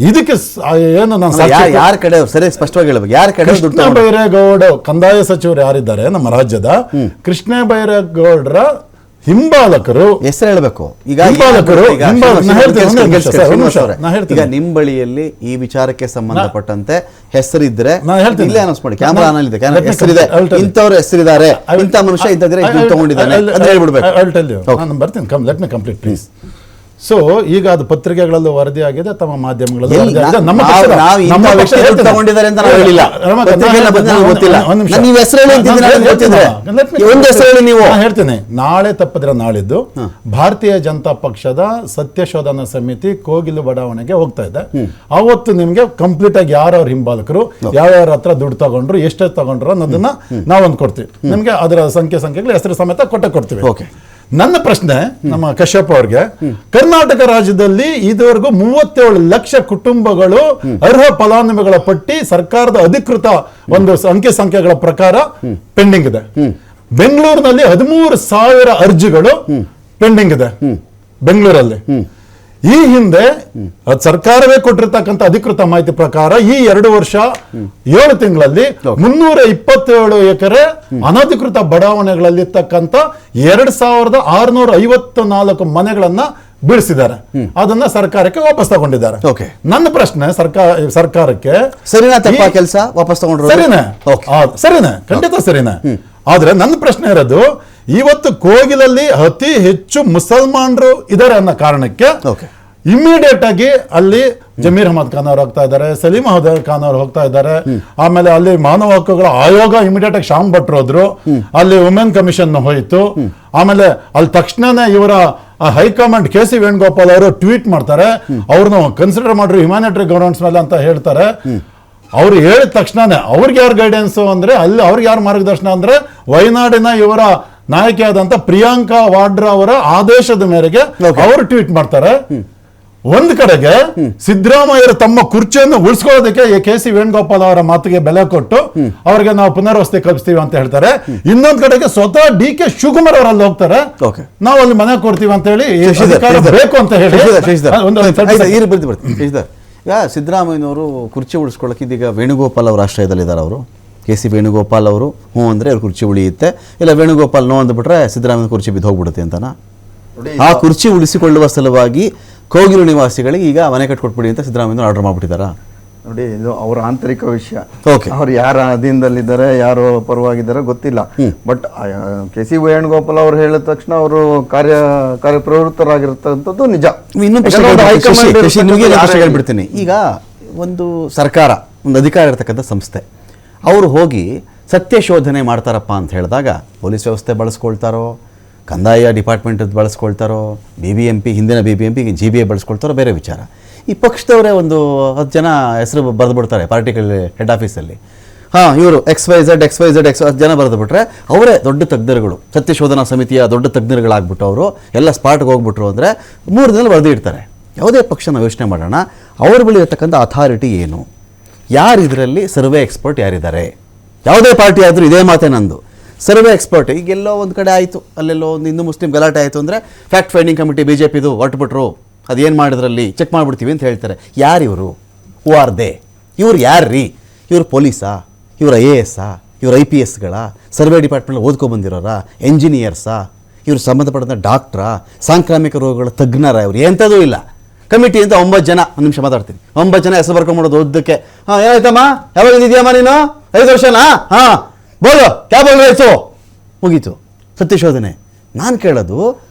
ಇದಕ್ಕೆ ಏನು ನಾನು ಯಾರ ಕಡೆ ಸರಿ ಸ್ಪಷ್ಟವಾಗಿ ಹೇಳ್ಬೇಕು, ಯಾರ ಕಡೆ ಕೃಷ್ಣ ಬೈರೇಗೌಡ ಕಂದಾಯ ಸಚಿವರು ಯಾರಿದ್ದಾರೆ ನಮ್ಮ ರಾಜ್ಯದ, ಕೃಷ್ಣ ಬೈರೇಗೌಡರ ಹಿಂಬಾಲಕರು ಹೆಸರು ಹೇಳ್ಬೇಕು. ಈಗ ಈಗ ನಿಮ್ ಬಳಿಯಲ್ಲಿ ಈ ವಿಚಾರಕ್ಕೆ ಸಂಬಂಧಪಟ್ಟಂತೆ ಹೆಸರಿದ್ರೆ ಇಲ್ಲೇ ಅನೌನ್ಸ್ ಮಾಡಿ, ಕ್ಯಾಮ್ರಾ ಆನ್ ಇದೆ, ಹೆಸರಿದೆ, ಇಂಥವ್ರ ಹೆಸರಿದ್ದಾರೆ, ಇಂಥ ಮನುಷ್ಯ ಇಂಥದ್ರೆ ತಗೊಂಡಿದ್ದಾನೆ ಅಂತ ಹೇಳ್ಬಿಡ್ಬೇಕು. ನಾನು ಬರ್ತೀನಿ, let me complete please. So ಈಗ ಅದು ಪತ್ರಿಕೆಗಳಲ್ಲೂ ವರದಿ ಆಗಿದೆ, ತಮ್ಮ ಮಾಧ್ಯಮಗಳಲ್ಲಿ ಹೇಳ್ತೇನೆ. ನಾಳೆ ತಪ್ಪಿದ್ರೆ ನಾಳಿದ್ದು ಭಾರತೀಯ ಜನತಾ ಪಕ್ಷದ ಸತ್ಯಶೋಧನಾ ಸಮಿತಿ ಕೋಗಿಲು ಬಡಾವಣೆಗೆ ಹೋಗ್ತಾ ಇದೆ. ಅವತ್ತು ನಿಮ್ಗೆ ಕಂಪ್ಲೀಟ್ ಆಗಿ ಯಾರ್ಯಾರ ಹಿಂಬಾಲಕರು ಯಾವ್ಯಾರ ಹತ್ರ ದುಡ್ಡು ತಗೊಂಡ್ರು, ಎಷ್ಟೇ ತಗೊಂಡ್ರು ಅನ್ನೋದನ್ನ ನಾವೊಂದು ಕೊಡ್ತೀವಿ ನಿಮ್ಗೆ, ಅದರ ಸಂಖ್ಯೆಗಳು ಹೆಸರು ಸಮೇತ ಕೊಡ್ತೀವಿ. ನನ್ನ ಪ್ರಶ್ನೆ ನಮ್ಮ ಕಶ್ಯಪ್ ಅವ್ರಿಗೆ, ಕರ್ನಾಟಕ ರಾಜ್ಯದಲ್ಲಿ ಇದುವರೆಗೂ 37 ಲಕ್ಷ ಕುಟುಂಬಗಳು ಅರ್ಹ ಫಲಾನುಭವಿಗಳ ಪಟ್ಟಿ ಸರ್ಕಾರದ ಅಧಿಕೃತ ಒಂದು ಸಂಖ್ಯೆಗಳ ಪ್ರಕಾರ ಪೆಂಡಿಂಗ್ ಇದೆ. ಬೆಂಗಳೂರಿನಲ್ಲಿ 13,000 ಅರ್ಜಿಗಳು ಪೆಂಡಿಂಗ್ ಇದೆ ಬೆಂಗಳೂರಲ್ಲಿ. ಈ ಹಿಂದೆ ಸರ್ಕಾರವೇ ಕೊಟ್ಟಿರ್ತಕ್ಕಂಥ ಅಧಿಕೃತ ಮಾಹಿತಿ ಪ್ರಕಾರ ಈ 2 ವರ್ಷ 7 ತಿಂಗಳಲ್ಲಿ 327 ಎಕರೆ ಅನಧಿಕೃತ ಬಡಾವಣೆಗಳಲ್ಲಿ ಇರ್ತಕ್ಕಂಥ 2,654 ಮನೆಗಳನ್ನ ಬೀಳಿಸಿದ್ದಾರೆ. ಅದನ್ನ ಸರ್ಕಾರಕ್ಕೆ ವಾಪಸ್ ತಗೊಂಡಿದ್ದಾರೆ. ನನ್ನ ಪ್ರಶ್ನೆ ಸರ್ಕಾರಕ್ಕೆ, ಸರಿನಾ ತಪ್ಪ ಕೆಲಸ ವಾಪಸ್ ತಗೊಂಡ್ರು? ಸರಿನೇ, ಖಂಡಿತ ಸರಿನೇ. ಆದ್ರೆ ನನ್ನ ಪ್ರಶ್ನೆ ಇರೋದು, ಇವತ್ತು ಕೋಗಿಲಲ್ಲಿ ಅತಿ ಹೆಚ್ಚು ಮುಸಲ್ಮಾನರು ಇದ್ದಾರೆ ಅನ್ನೋ ಕಾರಣಕ್ಕೆ ಇಮಿಡಿಯೇಟ್ ಆಗಿ ಅಲ್ಲಿ ಜಮೀರ್ ಅಹಮದ್ ಖಾನ್ ಅವರು ಹೋಗ್ತಾ ಇದ್ದಾರೆ, ಸಲೀಂ ಅಹಮದ್ ಖಾನ್ ಅವರು ಹೋಗ್ತಾ ಇದ್ದಾರೆ. ಆಮೇಲೆ ಅಲ್ಲಿ ಮಾನವ ಹಕ್ಕುಗಳ ಆಯೋಗ ಇಮಿಡಿಯೇಟ್ ಆಗಿ ಶ್ಯಾಮ್ ಭಟ್ರು ಹೋದ್ರು, ಅಲ್ಲಿ ವುಮೆನ್ ಕಮಿಷನ್ ಹೋಯ್ತು. ಆಮೇಲೆ ಅಲ್ಲಿ ತಕ್ಷಣನೇ ಇವರ ಹೈಕಮಾಂಡ್ ಕೆ ಸಿ ವೇಣುಗೋಪಾಲ್ ಅವರು ಟ್ವೀಟ್ ಮಾಡ್ತಾರೆ, ಅವ್ರನ್ನ ಕನ್ಸಿಡರ್ ಮಾಡ್ರಿ ಹ್ಯುಮ್ಯಾನಿಟರಿ ಗವರ್ನೆನ್ಸ್ ಮೇಲೆ ಅಂತ ಹೇಳ್ತಾರೆ. ಅವ್ರು ಹೇಳಿದ ತಕ್ಷಣನೇ ಅವ್ರಿಗೆ ಯಾರು ಗೈಡೆನ್ಸ್ ಅಂದ್ರೆ, ಅಲ್ಲಿ ಅವ್ರಿಗೆ ಯಾರು ಮಾರ್ಗದರ್ಶನ ಅಂದ್ರೆ, ವಯನಾಡಿನ ಇವರ ನಾಯಕಿಯಾದಂತ ಪ್ರಿಯಾಂಕಾ ವಾಡ್ರಾ ಅವರ ಆದೇಶದ ಮೇರೆಗೆ ಅವರು ಟ್ವೀಟ್ ಮಾಡ್ತಾರೆ. ಒಂದ್ ಕಡೆಗೆ ಸಿದ್ದರಾಮಯ್ಯರು ತಮ್ಮ ಕುರ್ಚಿಯನ್ನು ಉಳಿಸ್ಕೊಳ್ಳೋದಕ್ಕೆ ಕೆ ಸಿ ವೇಣುಗೋಪಾಲ್ ಅವರ ಮಾತಿಗೆ ಬೆಲೆ ಕೊಟ್ಟು ಅವರಿಗೆ ನಾವು ಪುನರ್ವಸತಿ ಕಲ್ಪಿಸ್ತೀವಿ ಅಂತ ಹೇಳ್ತಾರೆ. ಇನ್ನೊಂದ್ ಕಡೆಗೆ ಸ್ವತಃ ಡಿ ಕೆ ಶಿವಕುಮಾರ್ ಅವರಲ್ಲಿ ಹೋಗ್ತಾರೆ, ನಾವು ಅಲ್ಲಿ ಮನೆ ಕೊಡ್ತೀವಿ ಅಂತ ಹೇಳಿ, ಬೇಕು ಅಂತ ಹೇಳಿ. ಈಗ ಸಿದ್ದರಾಮಯ್ಯನವರು ಕುರ್ಚಿ ಉಳಿಸ್ಕೊಳ್ಳೋಕೆ ಇದೀಗ ವೇಣುಗೋಪಾಲ್ ಅವರ ಆಶ್ರಯದಲ್ಲಿದ್ದಾರೆ. ಅವರು ಕೆ ಸಿ ವೇಣುಗೋಪಾಲ್ ಅವರು ಹ್ಞೂ ಅಂದರೆ ಅವ್ರ ಕುರ್ಚಿ ಉಳಿಯುತ್ತೆ, ಇಲ್ಲ ವೇಣುಗೋಪಾಲ್ ನೋ ಅಂದ್ಬಿಟ್ರೆ ಸಿದ್ದರಾಮಯ್ಯ ಕುರ್ಚಿ ಬಿದ್ದು ಹೋಗ್ಬಿಡುತ್ತೆ ಅಂತನಾ? ಆ ಕುರ್ಚಿ ಉಳಿಸಿಕೊಳ್ಳುವ ಸಲುವಾಗಿ ಕೋಗಿಲು ನಿವಾಸಿಗಳಿಗೆ ಈಗ ಮನೆ ಕಟ್ಕೊಟ್ಬಿಡಿ ಅಂತ ಸಿದ್ದರಾಮಯ್ಯ ಆರ್ಡರ್ ಮಾಡ್ಬಿಟ್ಟಿದ್ದಾರಾ? ನೋಡಿ, ಇದು ಅವರ ಆಂತರಿಕ ವಿಷಯ. ಅವ್ರು ಯಾರ ಅಧೀನದಲ್ಲಿದ್ದಾರೆ, ಯಾರು ಪರವಾಗಿದ್ದಾರೆ ಗೊತ್ತಿಲ್ಲ. ಬಟ್ ಕೆ ಸಿ ವೇಣುಗೋಪಾಲ್ ಅವರು ಹೇಳಿದ ತಕ್ಷಣ ಅವರು ಕಾರ್ಯಪ್ರವೃತ್ತರಾಗಿರ್ತಕ್ಕಂಥದ್ದು ನಿಜ. ಹೇಳ್ಬಿಡ್ತೀನಿ, ಈಗ ಒಂದು ಸರ್ಕಾರ, ಒಂದು ಅಧಿಕಾರ ಇರತಕ್ಕಂಥ ಸಂಸ್ಥೆ, ಅವರು ಹೋಗಿ ಸತ್ಯ ಶೋಧನೆ ಮಾಡ್ತಾರಪ್ಪ ಅಂತ ಹೇಳಿದಾಗ ಪೊಲೀಸ್ ವ್ಯವಸ್ಥೆ ಬಳಸ್ಕೊಳ್ತಾರೋ, ಕಂದಾಯ ಡಿಪಾರ್ಟ್ಮೆಂಟ್ ಬಳಸ್ಕೊಳ್ತಾರೋ, BBMP ಹಿಂದಿನ BBMP GBA ಬಳಸ್ಕೊಳ್ತಾರೋ ಬೇರೆ ವಿಚಾರ. ಈ ಪಕ್ಷದವರೇ ಒಂದು 10 ಜನ ಹೆಸರು ಬರೆದುಬಿಡ್ತಾರೆ ಪಾರ್ಟಿಕಲ್ ಹೆಡ್ ಆಫೀಸಲ್ಲಿ. ಇವರು XYZ 10 ಜನ ಬರೆದುಬಿಟ್ರೆ ಅವರೇ ದೊಡ್ಡ ತಜ್ಞರುಗಳು, ಸತ್ಯಶೋಧನಾ ಸಮಿತಿಯ ದೊಡ್ಡ ತಜ್ಞರುಗಳಾಗ್ಬಿಟ್ಟು ಅವರು ಎಲ್ಲ ಸ್ಪಾಟ್ಗೆ ಹೋಗ್ಬಿಟ್ರು ಅಂದರೆ 3 ದಿನ ಬರೆದು ಇಡ್ತಾರೆ. ಯಾವುದೇ ಪಕ್ಷ ನಾವು ಯೋಚನೆ ಮಾಡೋಣ, ಅವ್ರ ಬಳಿ ಇರತಕ್ಕಂಥ ಅಥಾರಿಟಿ ಏನು, ಯಾರು ಇದರಲ್ಲಿ ಸರ್ವೆ ಎಕ್ಸ್ಪರ್ಟ್ ಯಾರಿದ್ದಾರೆ? ಯಾವುದೇ ಪಾರ್ಟಿ ಆದರೂ ಇದೇ ಮಾತೆ ನಂದು, ಸರ್ವೆ ಎಕ್ಸ್ಪರ್ಟ್. ಈಗೆಲ್ಲೋ ಒಂದು ಕಡೆ ಆಯಿತು, ಅಲ್ಲೆಲ್ಲೋ ಒಂದು ಹಿಂದೂ ಮುಸ್ಲಿಂ ಗಲಾಟೆ ಆಯಿತು ಅಂದರೆ ಫ್ಯಾಕ್ಟ್ ಫೈಂಡಿಂಗ್ ಕಮಿಟಿ BJPದು ಹೊರಟುಬಿಟ್ರು, ಅದೇನು ಮಾಡಿದ್ರಲ್ಲಿ ಚೆಕ್ ಮಾಡಿಬಿಡ್ತೀವಿ ಅಂತ ಹೇಳ್ತಾರೆ. ಯಾರಿವರು? Who are they? ಇವ್ರು ಯಾರ್ರೀ? ಇವ್ರು ಪೊಲೀಸಾ? ಇವ್ರು IASಾ? ಇವ್ರು IPSಗಳ? Survey department ಓದ್ಕೊಬಂದಿರೋರಾ? ಎಂಜಿನಿಯರ್ಸಾ? ಇವ್ರು ಸಂಬಂಧಪಟ್ಟಂಥ ಡಾಕ್ಟ್ರಾ? ಸಾಂಕ್ರಾಮಿಕ ರೋಗಗಳ ತಜ್ಞರ? ಇವ್ರು ಎಂಥದೂ ಇಲ್ಲ. ಕಮಿಟಿ ಅಂತ 9 ಜನ, ಒಂದು ನಿಮಿಷ ಮಾತಾಡ್ತೀನಿ, 9 ಜನ ಹೆಸರು ಬರ್ಕೊಂಬಿಡೋದು ಓದಕ್ಕೆ. ಏನಾಯ್ತಮ್ಮ, ಯಾವಾಗ ಇದೆಯಮ್ಮ ನೀನು? 5 ವರ್ಷನಾ? ಬೋಲು ಕ್ಯಾ ಬೋಲ್ ರೈಸು, ಮುಗೀತು ಸತ್ಯಶೋಧನೆ. ನಾನು ಕೇಳೋದು,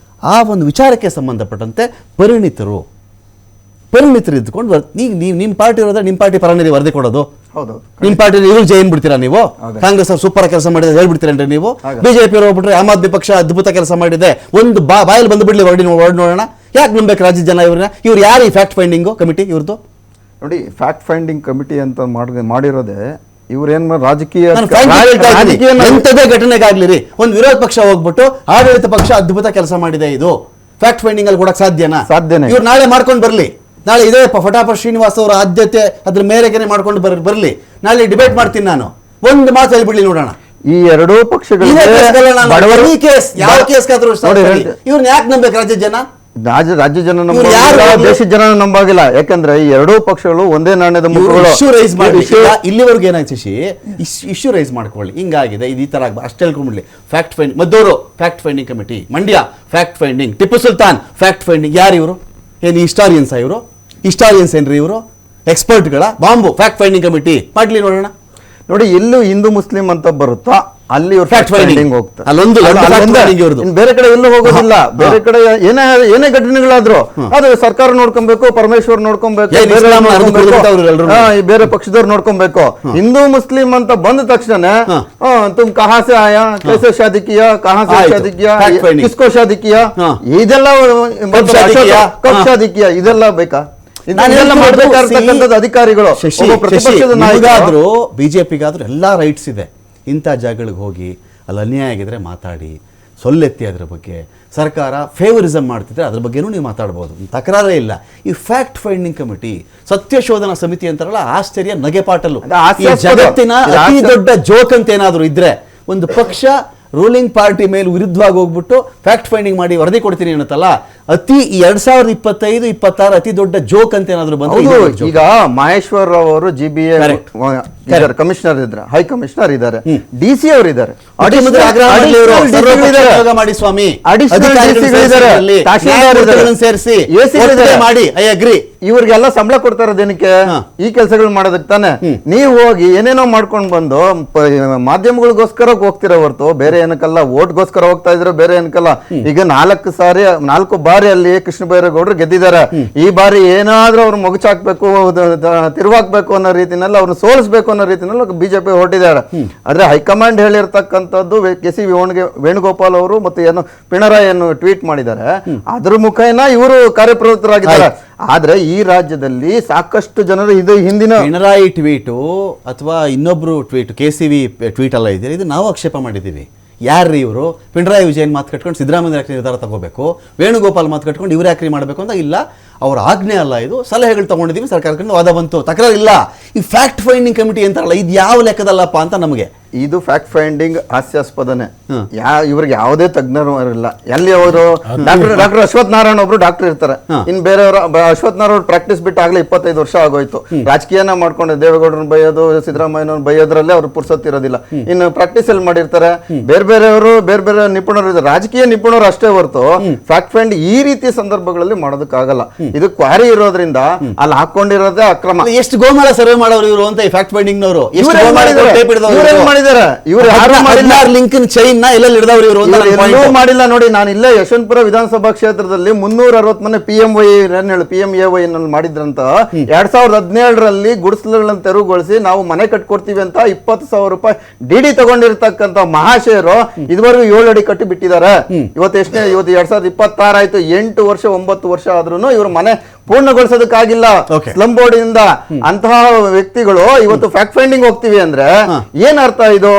ಆ ಒಂದು ವಿಚಾರಕ್ಕೆ ಸಂಬಂಧಪಟ್ಟಂತೆ ಪರಿಣಿತರು ಇದ್ದುಕೊಂಡು ಈಗ ನೀವು ನಿಮ್ಮ ಪಾರ್ಟಿ ಇರೋದ್ರೆ ನಿಮ್ಮ ಪಾರ್ಟಿ ಪರನೇ ವರದಿ ಕೊಡೋದು. ನಿಮ್ಮ ಪಾರ್ಟಿ ಇವ್ರು ಜೈನ್ ಬಿಡ್ತೀರಾ ನೀವು? ಕಾಂಗ್ರೆಸ್ ಅವ್ರು ಸೂಪರ್ ಕೆಲಸ ಮಾಡಿದ್ರೆ ಹೇಳ್ಬಿಡ್ತೀರೇನ್ರಿ ನೀವು? BJP ಅವ್ರು ಹೋಗ್ಬಿಟ್ರೆ ಆಮ್ ಆದ್ಮಿ ಪಕ್ಷ ಅದ್ಭುತ ಕೆಲಸ ಮಾಡಿದೆ, ಒಂದು ಬಾಯಲ್ಲಿ ಬಂದು ಬಿಡ್ಲಿ ವರ್ಡ್ ನೋಡೋಣ. ಯಾಕೆ ನಂಬೇಕು ರಾಜ್ಯದ ಜನ ಇವ್ರನ್ನ? ಇವ್ರು ಯಾರು ಈ ಫ್ಯಾಕ್ಟ್ ಫೈಂಡಿಂಗು ಕಮಿಟಿ ಇವ್ರದ್ದು? ನೋಡಿ, ಫ್ಯಾಕ್ಟ್ ಫೈಂಡಿಂಗ್ ಕಮಿಟಿ ಅಂತ ಮಾಡಿರೋದೇ ಇವ್ರೇನು ರಾಜಕೀಯ ಎಂಥದೇ ಘಟನೆಗಾಗ್ಲಿ ರೀ, ಒಂದು ವಿರೋಧ ಪಕ್ಷ ಹೋಗ್ಬಿಟ್ಟು ಆಡಳಿತ ಪಕ್ಷ ಅದ್ಭುತ ಕೆಲಸ ಮಾಡಿದೆ, ಇದು ಫ್ಯಾಕ್ಟ್ ಫೈಂಡಿಂಗ್ ಅಲ್ಲಿ ಕೊಡಕ್ ಸಾಧ್ಯನಾ? ಇವ್ರು ನಾಳೆ ಮಾಡ್ಕೊಂಡು ಬರ್ಲಿ, ನಾಳೆ ಇದೇ ಫಟಾಫಟ್ ಶ್ರೀನಿವಾಸ್ ಅವರ ಆದ್ಯತೆ ಅದ್ರ ಮೇರೆಗೆ ಮಾಡ್ಕೊಂಡು ಬರ್ಲಿ, ನಾಳೆ ಡಿಬೇಟ್ ಮಾಡ್ತೀನಿ ನಾನು, ಒಂದು ಮಾತು ಹೇಳ್ಬಿಡ್ಲಿ ನೋಡೋಣ. ಈ ಎರಡೂ ಪಕ್ಷಗಳು ಯಾವ ಕೇಸ್ ಇವ್ರನ್ನ ಯಾಕೆ ನಂಬೇಕು ರಾಜ್ಯದ ಜನ? ರಾಜ್ಯ ಜನ ಇವ್ರು ಯಾರು ನಂಬಾಗಿಲ್ಲ, ದೇಶದ ಜನ ನಂಬಾಗಿಲ್ಲ. ಯಾಕಂದ್ರೆ ಈ ಎರಡೂ ಪಕ್ಷಗಳು ಒಂದೇ ನಾಣ್ಯದ ಮುಖಗಳು. ಇಶ್ಯೂ ರೈಸ್ ಮಾಡಿ ಇಲ್ಲಿವರೆಗೂ ಏನಾಯ್ತು ಶಶಿ, ಇಶ್ಯೂ ರೈಸ್ ಮಾಡ್ಕೊಳ್ಳಿ, ಹಿಂಗಾಗಿದೆ ಇದು ಈ ತರ ಅಷ್ಟೇ ಹೇಳ್ಕೊಂಡ್ಬಿಡ್ಲಿ. Fact finding, Maddur fact finding committee, Mandya fact finding, Tipu Sultan fact finding. ಯಾರು ಇವರು? ಏನು ಹಿಸ್ಟಾರಿಯನ್ಸ್ ಇವರು? ಹಿಸ್ಟಾರಿಯನ್ಸ್ ಏನ್ರಿ ಇವರು? ಎಕ್ಸ್ಪರ್ಟ್ಗಳ ಬಾಂಬು ಫ್ಯಾಕ್ಟ್ ಫೈಂಡಿಂಗ್ ಕಮಿಟಿ ಮಾಡ್ಲಿ ನೋಡೋಣ. ನೋಡಿ, ಎಲ್ಲೂ ಹಿಂದೂ ಮುಸ್ಲಿಂ ಅಂತ ಬರುತ್ತಾ ಅಲ್ಲಿ ಇವ್ರು Fact finding ಹೋಗ್ತಾರೆ. ಅಲ್ಲೊಂದು fact finding ಇವ್ರದ್ದು. ಇನ್ನು ಬೇರೆ ಕಡೆ ಎಲ್ಲೂ ಹೋಗೋದಿಲ್ಲ. ಬೇರೆ ಕಡೆ ಏನೇ ಘಟನೆಗಳಾದ್ರು ಅದು ಸರ್ಕಾರ ನೋಡ್ಕೊಬೇಕು, ಪರಮೇಶ್ವರ್ ನೋಡ್ಕೊಬೇಕು, ಬೇರೆ ಪಕ್ಷದವ್ರು ನೋಡ್ಕೊಬೇಕು. ಹಿಂದೂ ಮುಸ್ಲಿಂ ಅಂತ ಬಂದ ತಕ್ಷಣ ತುಮ್ ಕಹಾ ಸೆ ಆಯಾ, ಕೈಸೆ ಶಾದಿ ಕಿಯಾ, ಕಹಾ ಸೆ ಶಾದಿ ಕಿಯಾ, ಕಿಸ್ಕೋ ಶಾದಿ ಕಿಯಾ, ಇದೆಲ್ಲ ಕಬ್ ಶಾದಿ ಕಿಯಾ, ಇದೆಲ್ಲ ಬೇಕಾ? ಅಧಿಕಾರಿಗಳು ನಮಗಾದ್ರೂ ಬಿಜೆಪಿಗಾದ್ರೂ ಎಲ್ಲಾ ರೈಟ್ಸ್ ಇದೆ. ಇಂಥ ಜಾಗಗಳಿಗೆ ಹೋಗಿ ಅಲ್ಲಿ ಅನ್ಯಾಯ ಆಗಿದ್ರೆ ಮಾತಾಡಿ, ಸೊಲ್ಲೆತ್ತಿ ಅದ್ರ ಬಗ್ಗೆ. ಸರ್ಕಾರ ಫೇವರಿಸಮ್ ಮಾಡ್ತಿದ್ರೆ ಅದ್ರ ಬಗ್ಗೆನೂ ನೀವು ಮಾತಾಡ್ಬೋದು, ತಕರಾರೇ ಇಲ್ಲ. ಈ ಫ್ಯಾಕ್ಟ್ ಫೈಂಡಿಂಗ್ ಕಮಿಟಿ, ಸತ್ಯಶೋಧನಾ ಸಮಿತಿ ಅಂತಾರಲ್ಲ, ಆಶ್ಚರ್ಯ ನಗೆಪಾಟಲು. ಈ ಜಗತ್ತಿನ ಅತಿ ದೊಡ್ಡ ಜೋಕ್ ಅಂತ ಏನಾದ್ರು ಇದ್ರೆ, ಒಂದು ಪಕ್ಷ ರೂಲಿಂಗ್ ಪಾರ್ಟಿ ಮೇಲೆ ವಿರುದ್ಧವಾಗಿ ಹೋಗ್ಬಿಟ್ಟು ಫ್ಯಾಕ್ಟ್ ಫೈಂಡಿಂಗ್ ಮಾಡಿ ವರದಿ ಕೊಡ್ತೀನಿ ಅನ್ನತ್ತಲ್ಲ, ಅತಿ 2025-26 ಅತಿ ದೊಡ್ಡ ಜೋಕ್ ಅಂತ ಏನಾದ್ರು ಬಂದ್ರೆ. ಈಗ ಮಹೇಶ್ವರ್ ರಾವ್ ಅವರು GBA ಕಮಿಷನರ್ ಇದ್ದಾರೆ, ಹೈ ಕಮಿಷನರ್ ಇದ್ದಾರೆ, DC ಅವರು ಇದ್ದಾರೆ, ಮಾಡಿ ಸ್ವಾಮಿ ಸೇರಿಸಿ ಮಾಡಿ. I agree. ಇವ್ರಿಗೆಲ್ಲ ಸಂಬಳ ಕೊಡ್ತಾ ಇರೋದೇನಕ್ಕೆ? ಈ ಕೆಲಸಗಳು ಮಾಡೋದಕ್ಕೆ ತಾನೆ. ನೀವು ಹೋಗಿ ಏನೇನೋ ಮಾಡ್ಕೊಂಡು ಬಂದು ಮಾಧ್ಯಮಗಳಿಗೋಸ್ಕರ ಹೋಗ್ತಿರೋ ಹೊರತು ಬೇರೆ ಏನಕ್ಕಲ್ಲ. ಓಟ್ಗೋಸ್ಕರ ಹೋಗ್ತಾ ಇದ್ರು, ಬೇರೆ ಏನಕ್ಕಲ್ಲ. ಈಗ 4 ಬಾರಿ ಅಲ್ಲಿ ಕೃಷ್ಣ ಬೈರೇಗೌಡರು ಗೆದ್ದಿದ್ದಾರೆ. ಈ ಬಾರಿ ಏನಾದ್ರೂ ಅವ್ರು ಮುಗುಚಾಕ್ಬೇಕು, ತಿರುವಾಕ್ಬೇಕು ಅನ್ನೋ ರೀತಿನಲ್ಲಿ, ಅವ್ರನ್ನ ಸೋಲಿಸ್ಬೇಕು ಅನ್ನೋ ರೀತಿನಲ್ಲಿ ಬಿಜೆಪಿ ಹೊರಟಿದ್ದಾರೆ. ಆದ್ರೆ ಹೈಕಮಾಂಡ್ ಹೇಳಿರ್ತಕ್ಕಂಥದ್ದು KC ವೇಣುಗೋಪಾಲ್ ಅವರು ಮತ್ತು ಏನು ಪಿಣರಾಯಿಯನ್ನು ಟ್ವೀಟ್ ಮಾಡಿದ್ದಾರೆ, ಅದ್ರ ಮುಖೇನ ಇವರು ಕಾರ್ಯಪ್ರವೃತ್ತರಾಗಿದ್ದಾರೆ. ಆದ್ರೆ ಈ ರಾಜ್ಯದಲ್ಲಿ ಸಾಕಷ್ಟು ಜನರು ಇದು ಹಿಂದಿನ ಪಿಣರಾಯಿ ಟ್ವೀಟು ಅಥವಾ ಇನ್ನೊಬ್ರು ಟ್ವೀಟ್, KCV ಟ್ವೀಟ್ ಅಲ್ಲ ಇದೆ, ಇದು ನಾವು ಆಕ್ಷೇಪ ಮಾಡಿದ್ದೀವಿ. ಯಾರ್ರೀ ಇವರು? ಪಿಣರಾಯಿ ವಿಜಯನ್ ಮಾತು ಕಟ್ಕೊಂಡು ಸಿದ್ದರಾಮಯ್ಯ ಯಾಕೆ ನಿರ್ಧಾರ ತಗೋಬೇಕು, ವೇಣುಗೋಪಾಲ್ ಮಾತು ಕಟ್ಕೊಂಡು ಇವ್ರು ಯಾಕ್ರಿ ಮಾಡಬೇಕು ಅಂತ ಇಲ್ಲ. ಅವ್ರ ಆಜ್ಞೆ ಅಲ್ಲ ಇದು, ಸಲಹೆಗಳು ತಗೊಂಡಿದ್ದೀವಿ, ಸರ್ಕಾರದಿಂದ ವಾದ ಬಂತು, ತಕರಾರಿಲ್ಲ. ಈ ಫ್ಯಾಕ್ಟ್ ಫೈಂಡಿಂಗ್ ಕಮಿಟಿ ಅಂತಾರಲ್ಲ, ಇದು ಯಾವ ಲೆಕ್ಕದಲ್ಲಪ್ಪ ಅಂತ ನಮಗೆ. ಇದು ಫ್ಯಾಕ್ಟ್ ಫೈಂಡಿಂಗ್ ಹಾಸ್ಯಾಸ್ಪದನೆ. ಇವ್ರಿಗೆ ಯಾವುದೇ ತಜ್ಞರು ಇರಲ್ಲ. ಎಲ್ಲಿ ಅವರು ಡಾಕ್ಟರ್ ಅಶ್ವಥ್ ನಾರಾಯಣ ಒಬ್ರು ಡಾಕ್ಟರ್ ಇರ್ತಾರೆ, ಇನ್ ಬೇರೆಯವರು ಅಶ್ವಥ್ ನಾರಾಯಣ ಪ್ರಾಕ್ಟೀಸ್ ಬಿಟ್ಟು ಆಗ್ಲೇ 25 ವರ್ಷ ಆಗೋಯ್ತು. ರಾಜಕೀಯನ ಮಾಡ್ಕೊಂಡು ದೇವೇಗೌಡರನ್ನ ಬೈಯೋದು, ಸಿದ್ದರಾಮಯ್ಯನವ್ರನ್ನ ಬೈಯೋದ್ರಲ್ಲೇ ಅವ್ರು ಪುರ್ಸೊತ್ತಿರೋದಿಲ್ಲ. ಇನ್ನು ಪ್ರಾಕ್ಟೀಸ್ ಅಲ್ಲಿ ಮಾಡಿರ್ತಾರೆ. ಬೇರೆಯವರು ಬೇರೆ ನಿಪುಣರು ಇದ್ದಾರೆ, ರಾಜಕೀಯ ನಿಪುಣರು ಅಷ್ಟೇ ಹೊರತು ಫ್ಯಾಕ್ಟ್ ಫೈಂಡ್ ಈ ರೀತಿಯ ಸಂದರ್ಭಗಳಲ್ಲಿ ಮಾಡೋದಕ್ಕಾಗಲ್ಲ. ಇದು ಕ್ವಾರಿ ಇರೋದ್ರಿಂದ ಅಲ್ಲಿ ಹಾಕೊಂಡಿರೋದೇ ಅಕ್ರಮ. ಎಷ್ಟು ಗೋಮಾಳ ಸರ್ವೆ ಮಾಡೋರು ಇವರು ಅಂತ ಈ ಫ್ಯಾಕ್ಟ್ ಫೈಂಡಿಂಗ್ ನವರು ಮಾಡಿಲ್ಲ ನೋಡಿ. ನಾನು ಇಲ್ಲೇ ಯಶವಂತಪುರ ವಿಧಾನಸಭಾ ಕ್ಷೇತ್ರದಲ್ಲಿ 360 ಮನೆ PMAY ಮಾಡಿದ್ರಂತ. 2017ರಲ್ಲಿ ಗುಡಿಸಲುಗಳನ್ನು ತೆರವುಗೊಳಿಸಿ ನಾವು ಮನೆ ಕಟ್ಕೊಡ್ತೀವಿ ಅಂತ 20,000 ರೂಪಾಯಿ DD ತಗೊಂಡಿರ್ತಕ್ಕಂಥ ಮಹಾಶಯರು ಇದುವರೆಗೂ 7 ಅಡಿ ಕಟ್ಟಿ ಬಿಟ್ಟಿದ್ದಾರೆ. ಇವತ್ತು 2026 ಆಯ್ತು, 8 ವರ್ಷ 9 ವರ್ಷ ಆದ್ರೂ ಇವರು ಮನೆ ಪೂರ್ಣಗೊಳಿಸೋದಕ್ಕಾಗಿಲ್ಲ ಸ್ಲಂ ಬೋರ್ಡ್ ಇಂದ. ಅಂತಹ ವ್ಯಕ್ತಿಗಳು ಇವತ್ತು ಫ್ಯಾಕ್ಟ್ ಫೈಂಡಿಂಗ್ ಹೋಗ್ತೀವಿ ಅಂದ್ರೆ ಏನ್ ಅರ್ಥ ಇದು?